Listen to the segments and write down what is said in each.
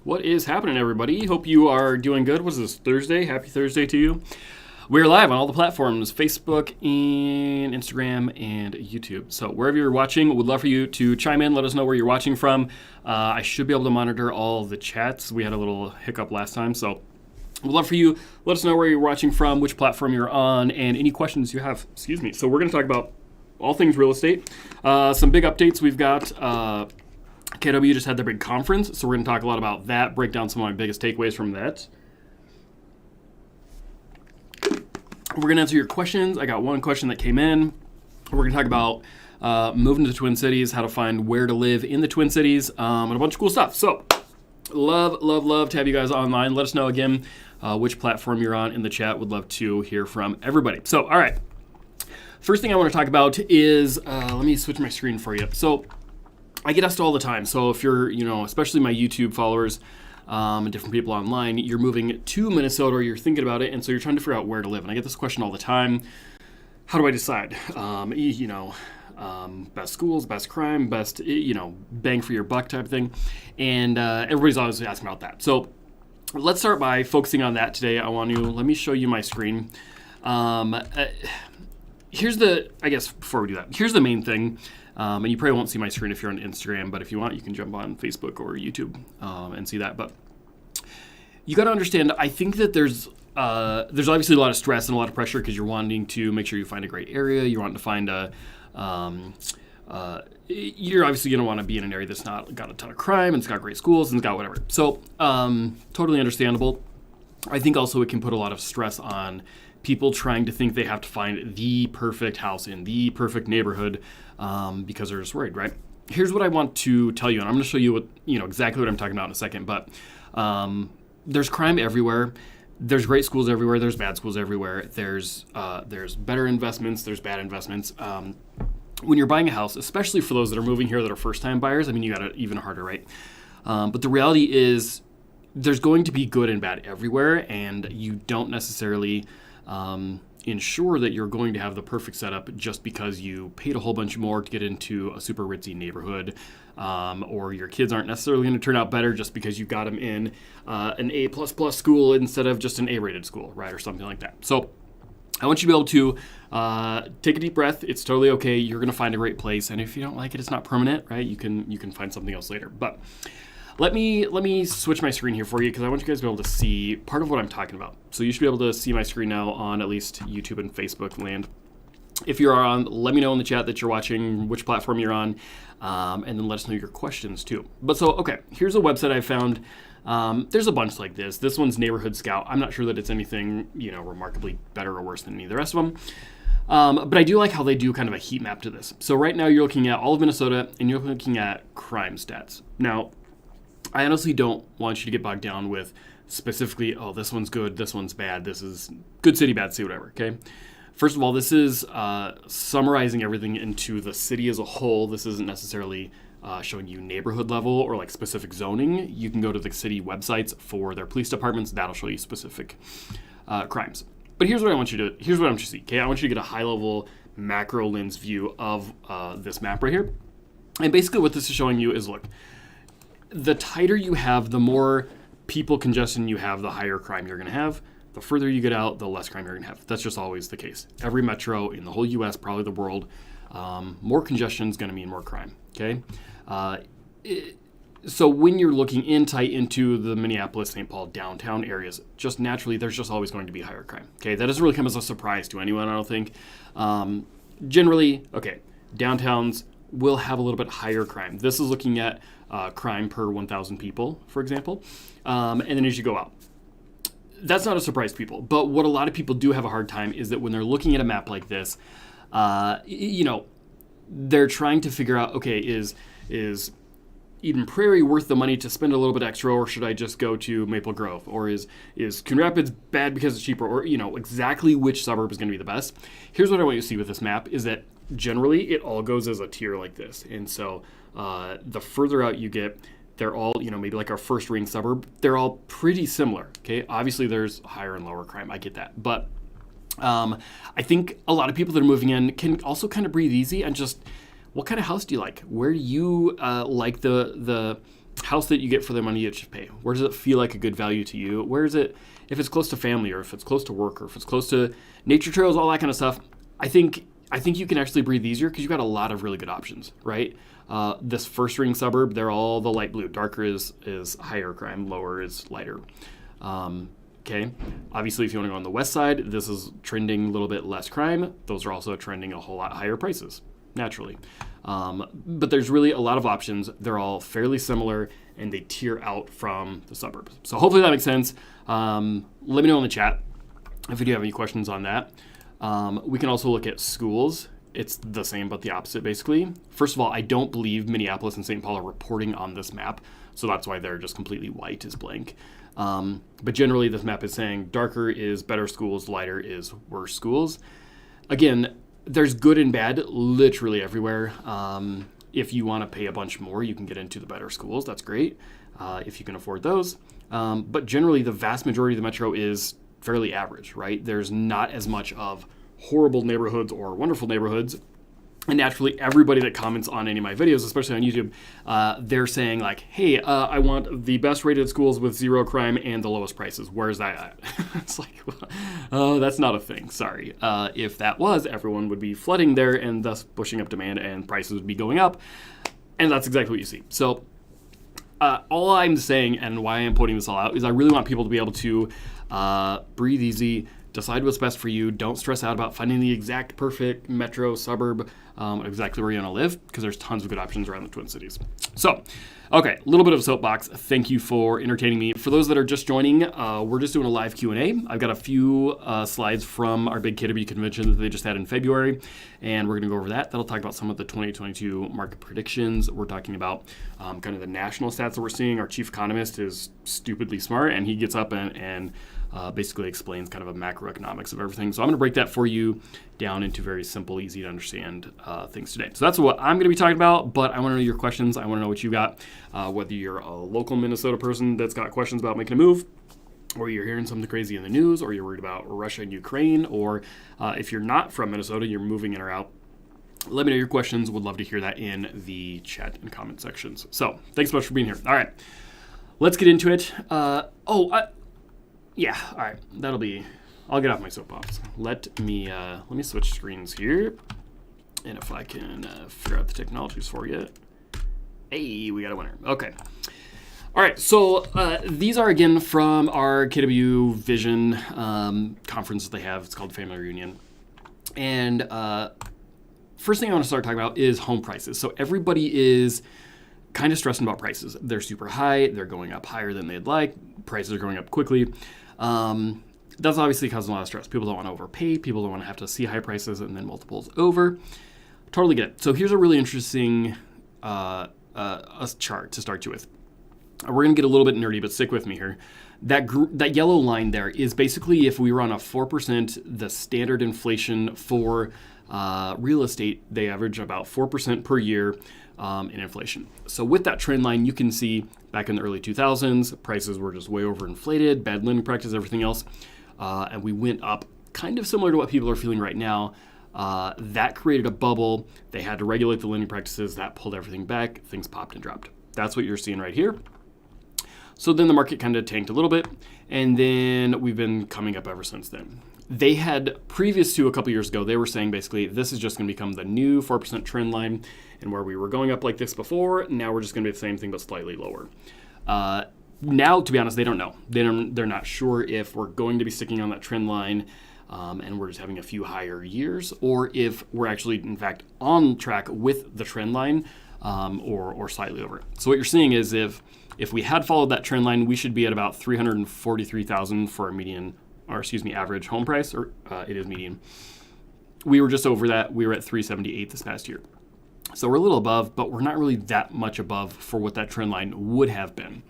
What is happening, everybody? Hope you are doing good. What is this, Thursday? Happy Thursday to you. We're live on all the platforms, Facebook and Instagram and YouTube. So wherever you're watching, we'd love for you to chime in. Let us know where you're watching from. I should be able to monitor all the chats. We had a little hiccup last time, so we'd love for you. Let us know where you're watching from, which platform you're on, and any questions you have. Excuse me. So we're going to talk about all things real estate. Some big updates. We've got KW just had their big conference, so we're going to talk a lot about that, break down some of my biggest takeaways from that. We're going to answer your questions. I got one question that came in. We're going to talk about moving to the Twin Cities, how to find where to live in the Twin Cities, and a bunch of cool stuff. So love to have you guys online. Let us know again which platform you're on in the chat. Would love to hear from everybody. So, all right. First thing I want to talk about is, let me switch my screen for you. So I get asked all the time. So if you're, especially my YouTube followers, and different people online, you're moving to Minnesota or you're thinking about it, and so you're trying to figure out where to live. And I get this question all the time. How do I decide? Best schools, best crime, best, bang for your buck type thing. And everybody's always asking about that. So let's start by focusing on that today. Let me show you my screen. Before we do that, here's the main thing. And you probably won't see my screen if you're on Instagram, but if you want, you can jump on Facebook or YouTube and see that. But you got to understand, I think that there's obviously a lot of stress and a lot of pressure because you're wanting to make sure you find a great area. You're wanting to find you're obviously going to want to be in an area that's not got a ton of crime and it's got great schools and it's got whatever. So totally understandable. I think also it can put a lot of stress on people trying to think they have to find the perfect house in the perfect neighborhood because they're just worried, right? Here's what I want to tell you, and I'm going to show you exactly what I'm talking about in a second. But there's crime everywhere. There's great schools everywhere. There's bad schools everywhere. There's better investments. There's bad investments. When you're buying a house, especially for those that are moving here that are first-time buyers, you got it even harder, right? But the reality is there's going to be good and bad everywhere, and you don't necessarily ensure that you're going to have the perfect setup just because you paid a whole bunch more to get into a super ritzy neighborhood, or your kids aren't necessarily going to turn out better just because you got them in an A++ school instead of just an A-rated school, right, or something like that. So I want you to be able to take a deep breath. It's totally okay. You're going to find a great place, and if you don't like it, it's not permanent, right? You can find something else later. But let me switch my screen here for you because I want you guys to be able to see part of what I'm talking about. So you should be able to see my screen now on at least YouTube and Facebook land. If you're on, let me know in the chat that you're watching, which platform you're on, and then let us know your questions too. But so, okay, here's a website I found. There's a bunch like this. This one's Neighborhood Scout. I'm not sure that it's anything, remarkably better or worse than any of the rest of them. But I do like how they do kind of a heat map to this. So right now you're looking at all of Minnesota and you're looking at crime stats. Now, I honestly don't want you to get bogged down with specifically, oh, this one's good, this one's bad, this is good city, bad city, whatever, okay? First of all, this is summarizing everything into the city as a whole. This isn't necessarily showing you neighborhood level or like specific zoning. You can go to the city websites for their police departments. That'll show you specific crimes. But here's what I want you to see, okay? I want you to get a high-level macro lens view of this map right here. And basically what this is showing you is, look, the tighter you have, the more people congestion you have, the higher crime you're going to have. The further you get out, the less crime you're going to have. That's just always the case. Every metro in the whole U.S., probably the world, more congestion is going to mean more crime, okay? So when you're looking in tight into the Minneapolis, St. Paul downtown areas, just naturally, there's just always going to be higher crime, okay? That doesn't really come as a surprise to anyone, I don't think. Generally, okay, downtowns will have a little bit higher crime. This is looking at crime per 1,000 people, for example. And then as you go out, that's not a surprise to people. But what a lot of people do have a hard time is that when they're looking at a map like this, they're trying to figure out, okay, is Eden Prairie worth the money to spend a little bit extra, or should I just go to Maple Grove? Or is Coon Rapids bad because it's cheaper? Or, exactly which suburb is going to be the best? Here's what I want you to see with this map is that generally it all goes as a tier like this. And so the further out you get, they're all, maybe like our first ring suburb, they're all pretty similar, okay? Obviously there's higher and lower crime, I get that. But I think a lot of people that are moving in can also kind of breathe easy and just, what kind of house do you like? Where do you like the house that you get for the money that you pay. Where does it feel like a good value to you? Where is it, if it's close to family, or if it's close to work, or if it's close to nature trails, all that kind of stuff. I think you can actually breathe easier because you've got a lot of really good options, right? This first ring suburb, they're all the light blue. Darker is higher crime, lower is lighter. Okay. Obviously, if you want to go on the west side, this is trending a little bit less crime. Those are also trending a whole lot higher prices, naturally. But there's really a lot of options. They're all fairly similar, and they tier out from the suburbs. So hopefully that makes sense. Let me know in the chat if you do have any questions on that. We can also look at schools. It's the same, but the opposite, basically. First of all, I don't believe Minneapolis and St. Paul are reporting on this map, so that's why they're just completely white is blank. But generally, this map is saying darker is better schools, lighter is worse schools. Again, there's good and bad literally everywhere. If you want to pay a bunch more, you can get into the better schools. That's great if you can afford those. But generally, the vast majority of the metro is fairly average, right? There's not as much of horrible neighborhoods or wonderful neighborhoods. And naturally, everybody that comments on any of my videos, especially on YouTube, they're saying like, hey, I want the best rated schools with zero crime and the lowest prices. Where's that at? It's like, oh, that's not a thing. Sorry. If that was, everyone would be flooding there and thus pushing up demand and prices would be going up. And that's exactly what you see. So all I'm saying and why I'm pointing this all out is I really want people to be able to breathe easy, decide what's best for you. Don't stress out about finding the exact perfect metro suburb, exactly where you want to live, because there's tons of good options around the Twin Cities. So, okay, a little bit of soapbox. Thank you for entertaining me. For those that are just joining, we're just doing a live Q&A. I've got a few slides from our big KW convention that they just had in February, and we're going to go over that. That'll talk about some of the 2022 market predictions. We're talking about kind of the national stats that we're seeing. Our chief economist is stupidly smart, and he gets up and basically explains kind of a macroeconomics of everything. So I'm going to break that for you down into very simple, easy to understand things today. So that's what I'm going to be talking about, but I want to know your questions. I want to know what you got, whether you're a local Minnesota person that's got questions about making a move, or you're hearing something crazy in the news, or you're worried about Russia and Ukraine, or if you're not from Minnesota, you're moving in or out. Let me know your questions. Would love to hear that in the chat and comment sections. So thanks so much for being here. All right, let's get into it. Yeah, all right, that'll be, I'll get off my soapbox. Let me switch screens here, and if I can figure out the technologies for you. Hey, we got a winner. Okay. All right, so these are, again, from our KW Vision conference that they have. It's called Family Reunion. And first thing I want to start talking about is home prices. So everybody is kind of stressing about prices. They're super high. They're going up higher than they'd like. Prices are going up quickly. That's obviously causing a lot of stress. People don't want to overpay. People don't want to have to see high prices and then multiples over. Totally get it. So here's a really interesting a chart to start you with. We're going to get a little bit nerdy, but stick with me here. That yellow line there is basically if we were on a 4%, the standard inflation for real estate, they average about 4% per year in inflation. So with that trend line, you can see back in the early 2000s, prices were just way overinflated, bad lending practice, everything else. And we went up kind of similar to what people are feeling right now. That created a bubble. They had to regulate the lending practices. That pulled everything back. Things popped and dropped. That's what you're seeing right here. So then the market kind of tanked a little bit, and then we've been coming up ever since then. They had, previous to a couple years ago, they were saying basically this is just going to become the new 4% trend line, and where we were going up like this before, now we're just going to be the same thing but slightly lower. Now, to be honest, they don't know. They're not sure if we're going to be sticking on that trend line and we're just having a few higher years, or if we're actually, in fact, on track with the trend line or slightly over it. So what you're seeing is if we had followed that trend line, we should be at about $343,000 for our average home price, or it is median. We were just over that. We were at $378 this past year. So we're a little above, but we're not really that much above for what that trend line would have been.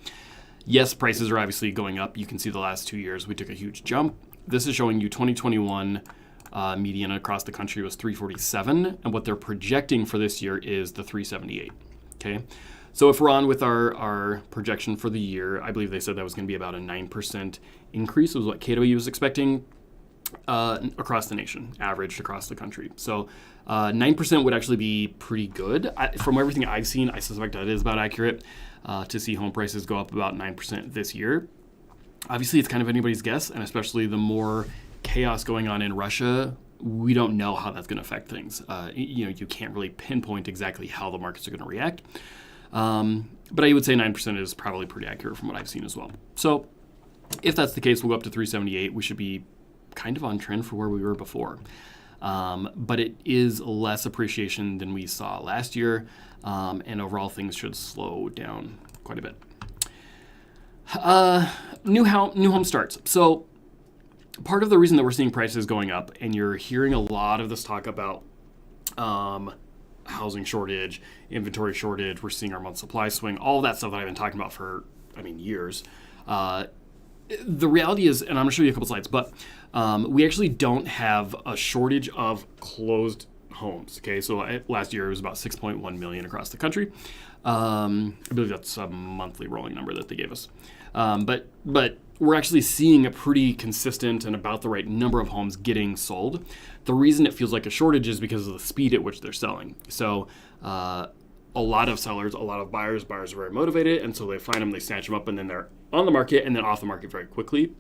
Yes, prices are obviously going up. You can see the last 2 years, we took a huge jump. This is showing you 2021 median across the country was 347, and what they're projecting for this year is the 378, okay? So if we're on with our projection for the year, I believe they said that was going to be about a 9% increase was what KW was expecting. across the nation, averaged across the country. So 9% would actually be pretty good. From everything I've seen, I suspect that is about accurate to see home prices go up about 9% this year. Obviously, it's kind of anybody's guess, and especially the more chaos going on in Russia, we don't know how that's going to affect things. You can't really pinpoint exactly how the markets are going to react. But I would say 9% is probably pretty accurate from what I've seen as well. So if that's the case, we'll go up to 378. We should be kind of on trend for where we were before. But it is less appreciation than we saw last year, and overall things should slow down quite a bit. New home starts. So part of the reason that we're seeing prices going up, and you're hearing a lot of this talk about housing shortage, inventory shortage, we're seeing our month supply swing, all of that stuff that I've been talking about for, years. The reality is, and I'm going to show you a couple slides, but we actually don't have a shortage of closed homes. Okay, so last year it was about 6.1 million across the country. I believe that's a monthly rolling number that they gave us. But we're actually seeing a pretty consistent and about the right number of homes getting sold. The reason it feels like a shortage is because of the speed at which they're selling. So a lot of sellers, a lot of buyers are very motivated, and so they find them, they snatch them up, and then they're on the market and then off the market very quickly,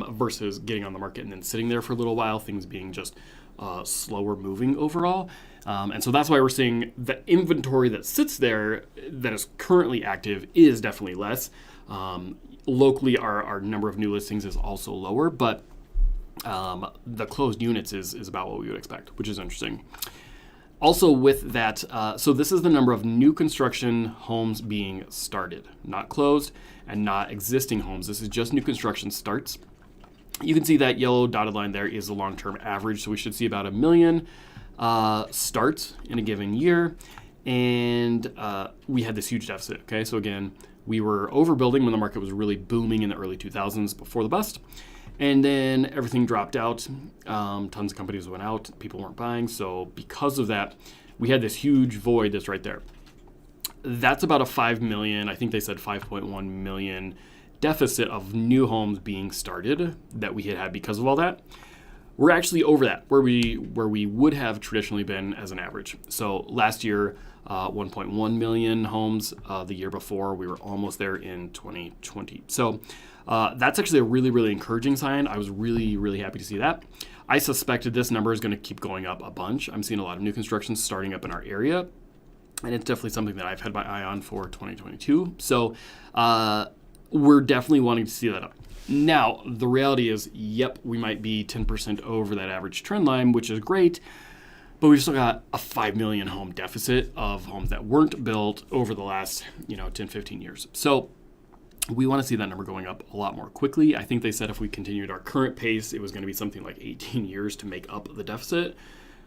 versus getting on the market and then sitting there for a little while, things being just slower moving overall. And so that's why we're seeing the inventory that sits there that is currently active is definitely less. Locally, our number of new listings is also lower, but the closed units is about what we would expect, which is interesting. Also with that, so this is the number of new construction homes being started, not closed and not existing homes. This is just new construction starts. You can see that yellow dotted line there is the long-term average. So we should see about 1 million starts in a given year. And we had this huge deficit. Okay, so again, we were overbuilding when the market was really booming in the early 2000s before the bust. And then everything dropped out. Tons of companies went out. People weren't buying. So because of that, we had this huge void that's right there. That's about a 5 million, I think they said 5.1 million deficit of new homes being started that we had because of all that. We're actually over that, where we would have traditionally been as an average. So last year, 1.1 million homes. The year before, we were almost there in 2020. So that's actually a really, really encouraging sign. I was really, really happy to see that. I suspected this number is going to keep going up a bunch. I'm seeing a lot of new construction starting up in our area, and it's definitely something that I've had my eye on for 2022. So we're definitely wanting to see that up. Now, the reality is, yep, we might be 10% over that average trend line, which is great, but we've still got a 5 million home deficit of homes that weren't built over the last, 10, 15 years. So we want to see that number going up a lot more quickly. I think they said if we continued our current pace, it was going to be something like 18 years to make up the deficit,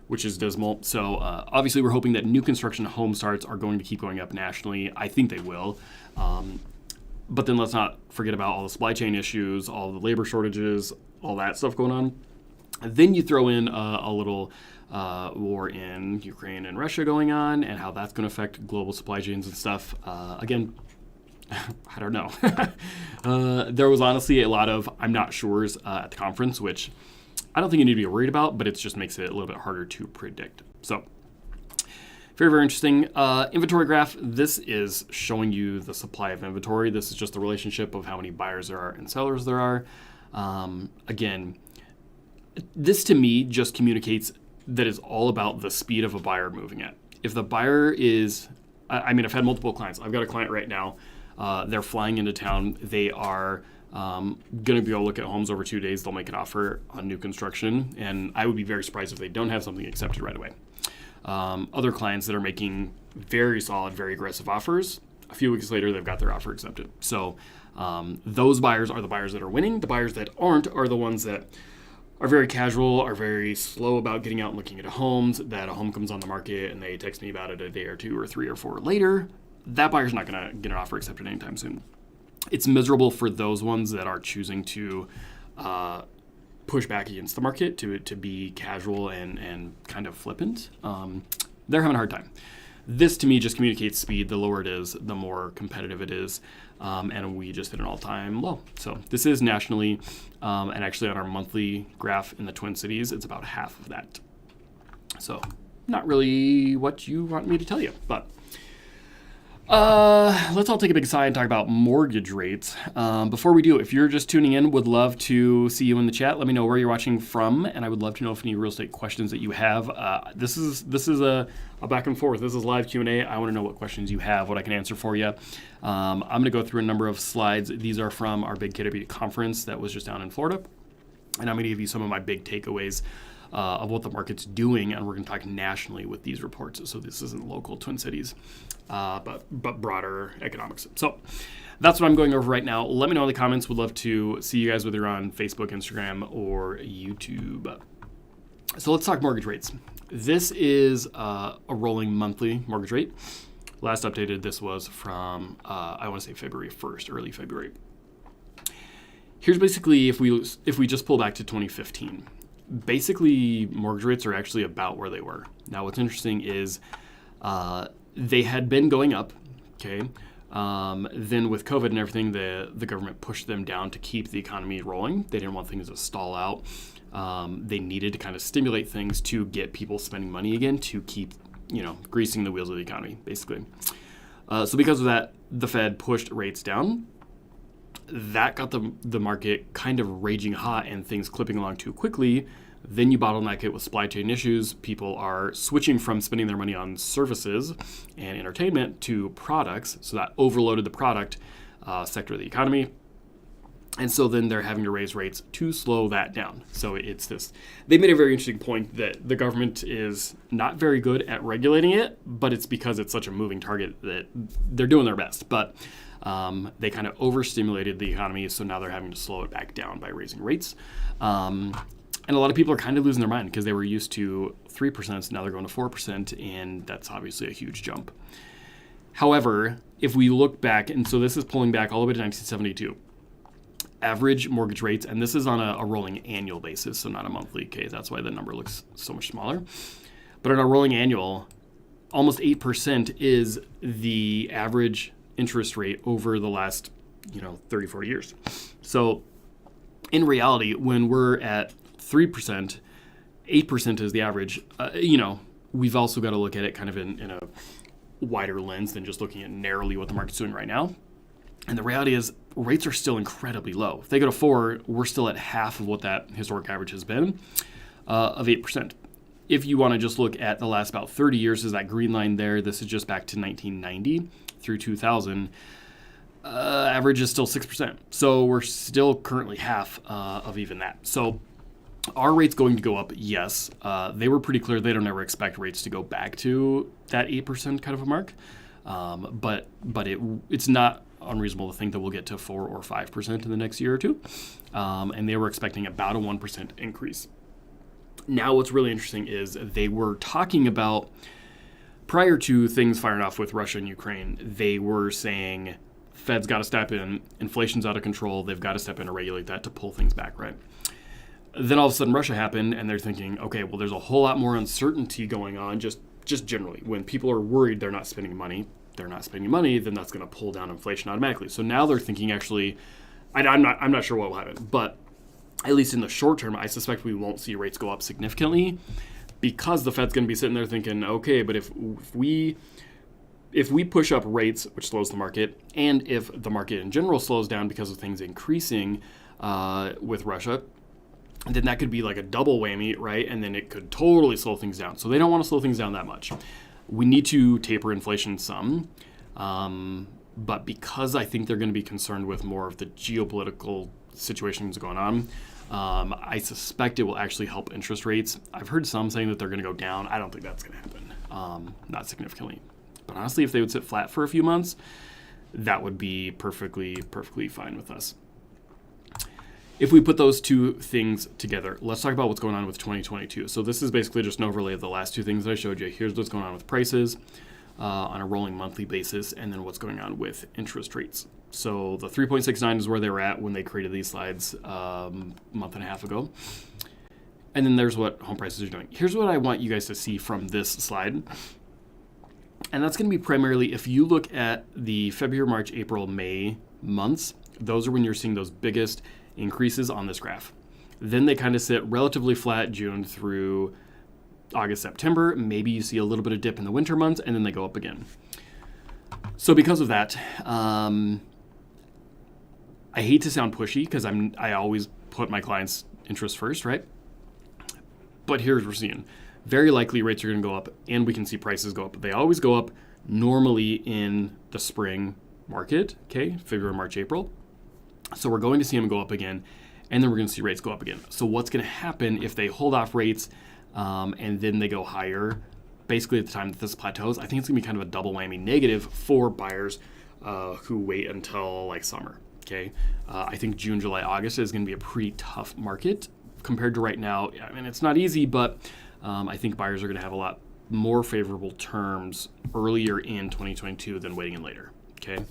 which is dismal. So obviously we're hoping that new construction home starts are going to keep going up nationally. I think they will. But then let's not forget about all the supply chain issues, all the labor shortages, all that stuff going on. And then you throw in a little war in Ukraine and Russia going on and how that's going to affect global supply chains and stuff. Again, I don't know. There was honestly a lot of I'm not sure's at the conference, which I don't think you need to be worried about, but it just makes it a little bit harder to predict. So very, very interesting. Inventory graph. This is showing you the supply of inventory. This is just the relationship of how many buyers there are and sellers there are. Again, this to me just communicates that it's all about the speed of a buyer moving at. If the buyer is, I've had multiple clients. I've got a client right now. They're flying into town. They are going to be able to look at homes over 2 days. They'll make an offer on new construction. And I would be very surprised if they don't have something accepted right away. Other clients that are making very solid, very aggressive offers, a few weeks later, they've got their offer accepted. So those buyers are the buyers that are winning. The buyers that aren't are the ones that are very casual, are very slow about getting out and looking at homes, that a home comes on the market and they text me about it a day or 2 or 3 or 4 later. That buyer's not going to get an offer accepted anytime soon. It's miserable for those ones that are choosing to push back against the market, to be casual and kind of flippant. They're having a hard time. This to me just communicates speed. The lower it is, the more competitive it is. And we just hit an all-time low. So this is nationally, and actually on our monthly graph in the Twin Cities, it's about half of that. So not really what you want me to tell you, but let's all take a big sigh and talk about mortgage rates. Before we do, if you're just tuning in, would love to see you in the chat. Let me know where you're watching from, and I would love to know if any real estate questions that you have. This is a back and forth. This is live Q&A. I want to know what questions you have, what I can answer for you. I'm going to go through a number of slides. These are from our big KW conference that was just down in Florida, and I'm going to give you some of my big takeaways of what the market's doing, and we're going to talk nationally with these reports. So this isn't local Twin Cities, but broader economics. So that's what I'm going over right now. Let me know in the comments. Would love to see you guys whether you're on Facebook, Instagram, or YouTube. So let's talk mortgage rates. This is a rolling monthly mortgage rate. Last updated, this was from, I want to say February 1st, early February. Here's basically, if we just pull back to 2015, basically mortgage rates are actually about where they were. Now what's interesting is they had been going up, okay? Then with COVID and everything, the government pushed them down to keep the economy rolling. They didn't want things to stall out. They needed to kind of stimulate things to get people spending money again to keep, greasing the wheels of the economy, basically. So because of that, the Fed pushed rates down. That got the market kind of raging hot and things clipping along too quickly. Then you bottleneck it with supply chain issues. People are switching from spending their money on services and entertainment to products. So that overloaded the product sector of the economy. And so then they're having to raise rates to slow that down. So it's this. They made a very interesting point that the government is not very good at regulating it, but it's because it's such a moving target that they're doing their best. But they kind of overstimulated the economy, so now they're having to slow it back down by raising rates. And a lot of people are kind of losing their mind because they were used to 3%, so now they're going to 4%, and that's obviously a huge jump. However, if we look back, and so this is pulling back all the way to 1972, average mortgage rates, and this is on a rolling annual basis, so not a monthly, okay? That's why the number looks so much smaller. But on a rolling annual, almost 8% is the average interest rate over the last 30, 40 years. So in reality, when we're at 3%, 8% is the average. We've also got to look at it kind of in a wider lens than just looking at narrowly what the market's doing right now. And the reality is rates are still incredibly low. If they go to 4, we're still at half of what that historic average has been of 8%. If you want to just look at the last about 30 years, is that green line there. This is just back to 1990 through 2000. Average is still 6%. So we're still currently half of even that. So are rates going to go up? Yes. They were pretty clear they don't ever expect rates to go back to that 8% kind of a mark. But it's not unreasonable to think that we'll get to 4 or 5% in the next year or two. And they were expecting about a 1% increase. Now what's really interesting is they were talking about, prior to things firing off with Russia and Ukraine, they were saying Fed's got to step in, inflation's out of control, they've got to step in to regulate that to pull things back, right? Then all of a sudden Russia happened, and they're thinking, okay, well, there's a whole lot more uncertainty going on just generally. When people are worried they're not spending money, then that's going to pull down inflation automatically. So now they're thinking, actually, I'm not sure what will happen, but at least in the short term, I suspect we won't see rates go up significantly because the Fed's going to be sitting there thinking, okay, but if we push up rates, which slows the market, and if the market in general slows down because of things increasing with Russia, then that could be like a double whammy, right? And then it could totally slow things down. So they don't want to slow things down that much. We need to taper inflation some, but because I think they're going to be concerned with more of the geopolitical situations going on, I suspect it will actually help interest rates. I've heard some saying that they're going to go down. I don't think that's going to happen, not significantly. But honestly, if they would sit flat for a few months, that would be perfectly fine with us. If we put those two things together, let's talk about what's going on with 2022. So this is basically just an overlay of the last two things that I showed you. Here's what's going on with prices on a rolling monthly basis, and then what's going on with interest rates. So the 3.69 is where they were at when they created these slides a month and a half ago. And then there's what home prices are doing. Here's what I want you guys to see from this slide. And that's going to be primarily if you look at the February, March, April, May months, those are when you're seeing those biggest increases on this graph. Then they kind of sit relatively flat June through August, September. Maybe you see a little bit of dip in the winter months, and then they go up again. So because of that, I hate to sound pushy because I always put my clients' interests first, right? But here's what we're seeing. Very likely rates are going to go up, and we can see prices go up. They always go up normally in the spring market, okay, February, March, April. So we're going to see them go up again, and then we're going to see rates go up again. So what's going to happen if they hold off rates and then they go higher, basically at the time that this plateaus? I think it's going to be kind of a double whammy negative for buyers who wait until like summer, okay? I think June, July, August is going to be a pretty tough market compared to right now. I mean, it's not easy, but I think buyers are going to have a lot more favorable terms earlier in 2022 than waiting in later, okay?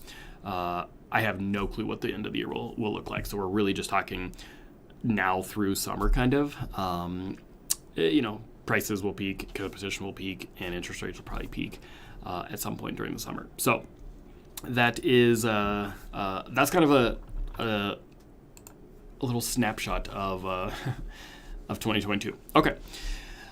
I have no clue what the end of the year will look like. So we're really just talking now through summer kind of. Prices will peak, competition will peak, and interest rates will probably peak at some point during the summer. So that is that's kind of a little snapshot of 2022. Okay.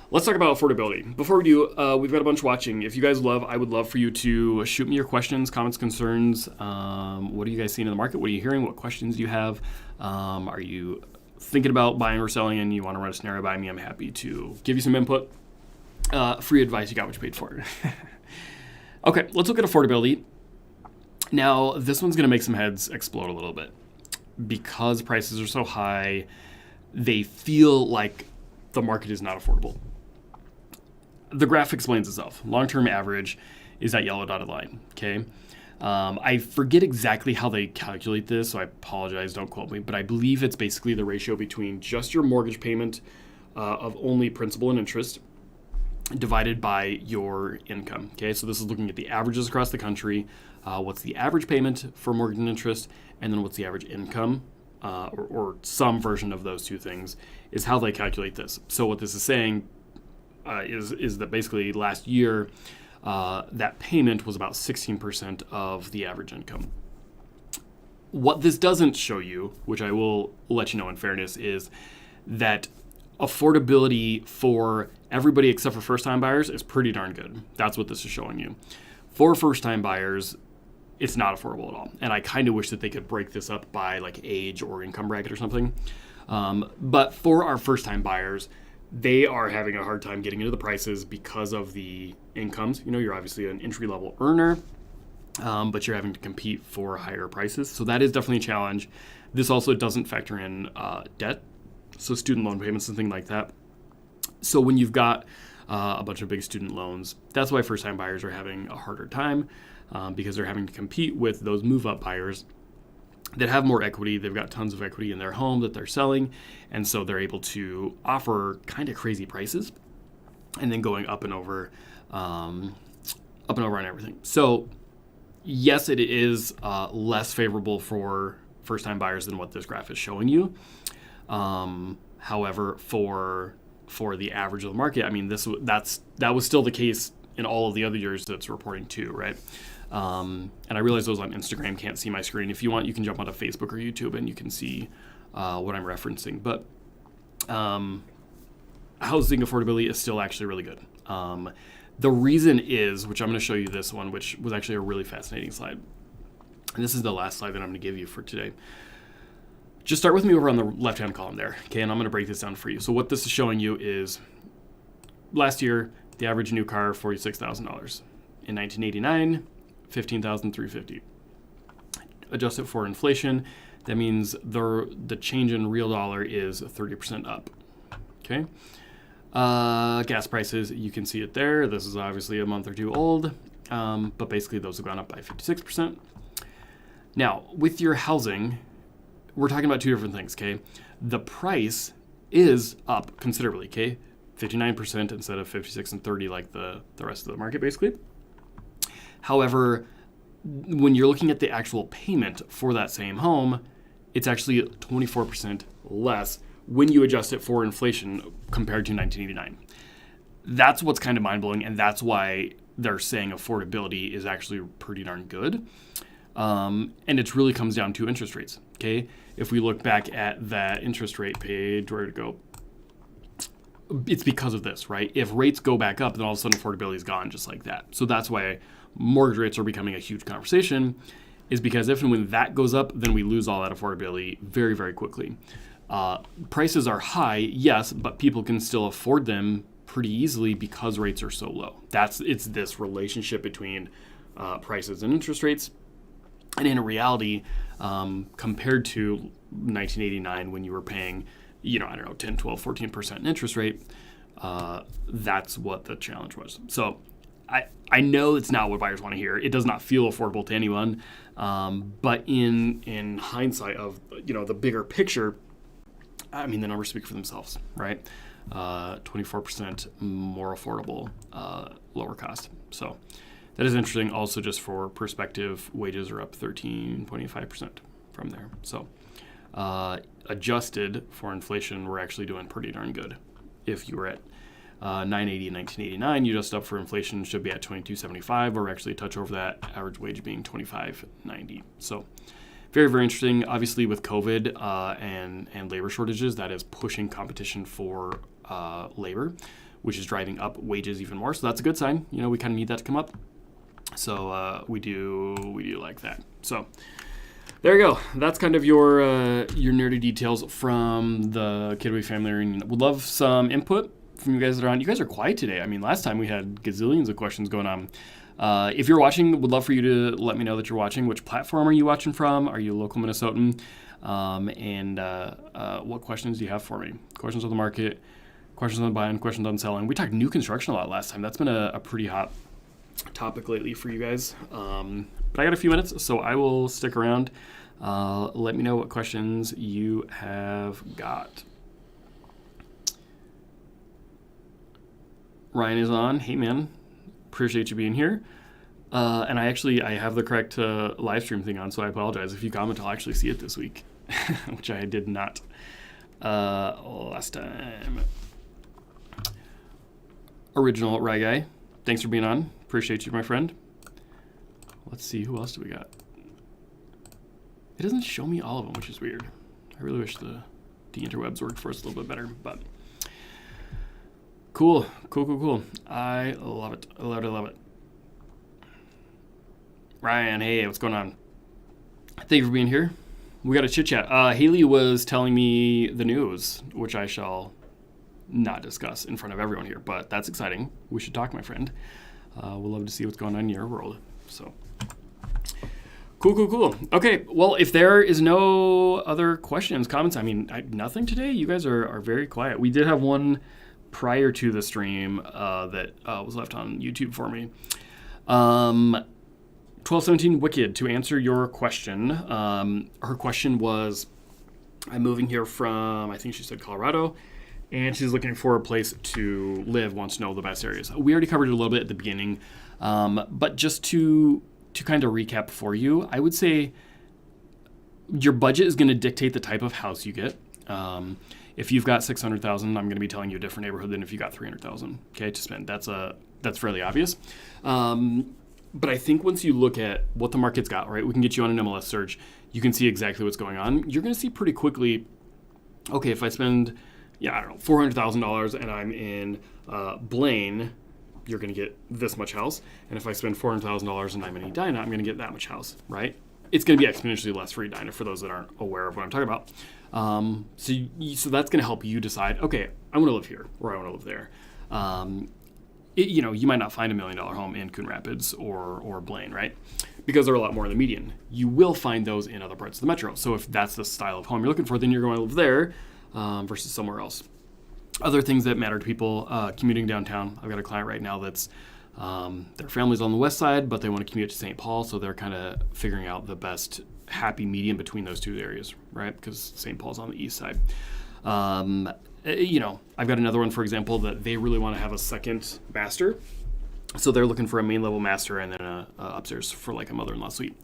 Let's talk about affordability. Before we do, we've got a bunch watching. If you guys I would love for you to shoot me your questions, comments, concerns. What are you guys seeing in the market? What are you hearing? What questions do you have? Are you thinking about buying or selling and you want to run a scenario by me? I'm happy to give you some input. Free advice, you got what you paid for. Okay, let's look at affordability. Now, this one's going to make some heads explode a little bit. Because prices are so high, they feel like the market is not affordable. The graph explains itself. Long-term average is that yellow dotted line, okay? I forget exactly how they calculate this, so I apologize, don't quote me, but I believe it's basically the ratio between just your mortgage payment of only principal and interest divided by your income, okay? So this is looking at the averages across the country, what's the average payment for mortgage and interest, and then what's the average income, or some version of those two things is how they calculate this. So what this is saying is that basically last year, that payment was about 16% of the average income. What this doesn't show you, which I will let you know in fairness, is that affordability for everybody except for first-time buyers is pretty darn good. That's what this is showing you. For first-time buyers, it's not affordable at all. And I kind of wish that they could break this up by like age or income bracket or something. But for our first-time buyers, they are having a hard time getting into the prices because of the incomes. You know, you're obviously an entry-level earner, but you're having to compete for higher prices. So that is definitely a challenge. This also doesn't factor in debt, so student loan payments and things like that. So when you've got a bunch of big student loans, that's why first-time buyers are having a harder time because they're having to compete with those move-up buyers that have more equity. They've got tons of equity in their home that they're selling, and so they're able to offer kind of crazy prices and then going up and over on everything. So yes, it is less favorable for first-time buyers than what this graph is showing you. However, for the average of the market, I mean, that was still the case in all of the other years that's reporting too, right? And I realize those on Instagram can't see my screen. If you want, you can jump onto Facebook or YouTube and you can see what I'm referencing. But housing affordability is still actually really good. The reason is, which I'm going to show you this one, which was actually a really fascinating slide. And this is the last slide that I'm going to give you for today. Just start with me over on the left-hand column there, okay? And I'm going to break this down for you. So what this is showing you is last year, the average new car, $46,000. In 1989, $15,350. Adjust it for inflation. That means the change in real dollar is 30% up, okay? Gas prices, you can see it there. This is obviously a month or two old, but basically those have gone up by 56%. Now, with your housing, we're talking about two different things, okay? The price is up considerably, okay? 59% instead of 56 and 30 like the rest of the market, basically. However, when you're looking at the actual payment for that same home, it's actually 24% less when you adjust it for inflation compared to 1989. That's what's kind of mind-blowing, and that's why they're saying affordability is actually pretty darn good. And it really comes down to interest rates. Okay, if we look back at that interest rate page, where to go? It's because of this, right? If rates go back up, then all of a sudden affordability is gone just like that. So that's why mortgage rates are becoming a huge conversation, is because if and when that goes up, then we lose all that affordability very, very quickly. Prices are high, yes, but people can still afford them pretty easily because rates are so low. It's this relationship between prices and interest rates. And in reality, compared to 1989 when you were paying, 10, 12, 14% interest rate, that's what the challenge was. So I know it's not what buyers want to hear. It does not feel affordable to anyone. But in hindsight of, the bigger picture, I mean, the numbers speak for themselves, right? 24% more affordable, lower cost. So that is interesting. Also, just for perspective, wages are up 13.5% from there. So adjusted for inflation, we're actually doing pretty darn good. If you were at 980 in 1989, you just up for inflation should be at 22.75, or actually a touch over that, average wage being 25.90. So very, very interesting. Obviously, with COVID and labor shortages, that is pushing competition for labor, which is driving up wages even more. So that's a good sign. We kind of need that to come up. So we do like that. So there you go. That's kind of your nerdy details from the Kidway Family Reunion. Would love some input from you guys that are on. You guys are quiet today. I mean, last time we had gazillions of questions going on. If you're watching, would love for you to let me know that you're watching. Which platform are you watching from? Are you a local Minnesotan? And what questions do you have for me? Questions on the market, questions on buying, questions on selling. We talked new construction a lot last time. That's been a pretty hot topic lately for you guys. But I got a few minutes, so I will stick around. Let me know what questions you have got. Ryan is on. Hey, man. Appreciate you being here. And I have the correct live stream thing on, so I apologize. If you comment, I'll actually see it this week, which I did not last time. Original Rye Guy, thanks for being on. Appreciate you, my friend. Let's see, who else do we got? It doesn't show me all of them, which is weird. I really wish the interwebs worked for us a little bit better, but cool. I love it. Love it. Ryan, hey, what's going on? Thank you for being here. We got a chit chat. Haley was telling me the news, which I shall not discuss in front of everyone here, but that's exciting. We should talk, my friend. We'll love to see what's going on in your world. So cool. Okay, well, if there is no other questions, comments, nothing today. You guys are very quiet. We did have one prior to the stream that was left on YouTube for me. 1217 Wicked, to answer your question, her question was, I'm moving here from, I think she said Colorado, and she's looking for a place to live, wants to know the best areas. We already covered it a little bit at the beginning, but just to kind of recap for you, I would say your budget is going to dictate the type of house you get. If you've got $600,000, I'm going to be telling you a different neighborhood than if you got $300,000, okay, to spend. That's fairly obvious. But I think once you look at what the market's got, right, we can get you on an MLS search. You can see exactly what's going on. You're going to see pretty quickly, okay, if I spend, $400,000 and I'm in Blaine, you're going to get this much house. And if I spend $400,000 and I'm in Edina, I'm going to get that much house, right? It's going to be exponentially less for Edina for those that aren't aware of what I'm talking about. So that's going to help you decide, okay, I want to live here or I want to live there. You might not find $1 million home in Coon Rapids or Blaine, right? Because they're a lot more in the median. You will find those in other parts of the metro. So if that's the style of home you're looking for, then you're going to live there versus somewhere else. Other things that matter to people, commuting downtown. I've got a client right now that's, their family's on the west side, but they want to commute to St. Paul, so they're kind of figuring out the best happy medium between those two areas, right? Because St. Paul's on the east side. I've got another one, for example, that they really want to have a second master. So they're looking for a main level master and then a upstairs for like a mother-in-law suite.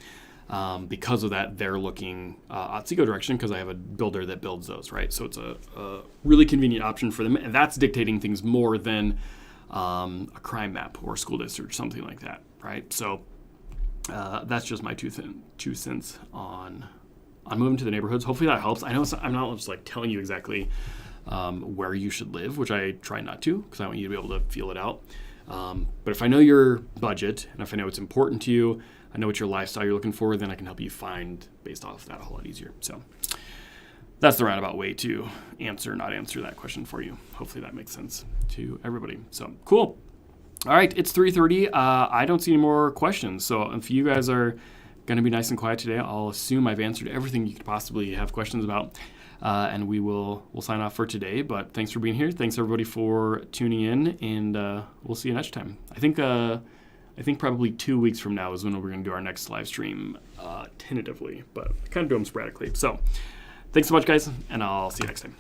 Because of that, they're looking Otsego direction because I have a builder that builds those, right? So it's a really convenient option for them. And that's dictating things more than a crime map or a school district, something like that, right? So that's just my 2 cents on moving to the neighborhoods. Hopefully that helps. I know I'm not just like telling you exactly where you should live, which I try not to because I want you to be able to feel it out. But if I know your budget and if I know it's important to you, I know what your lifestyle you're looking for, then I can help you find based off of that a whole lot easier. So that's the roundabout way to not answer that question for you. Hopefully that makes sense to everybody. So cool. All right, it's 3:30. I don't see any more questions. So if you guys are going to be nice and quiet today, I'll assume I've answered everything you could possibly have questions about. And we'll sign off for today. But thanks for being here. Thanks everybody for tuning in, and we'll see you next time. I think probably 2 weeks from now is when we're going to do our next live stream, tentatively, but kind of do them sporadically. So thanks so much, guys, and I'll see you next time.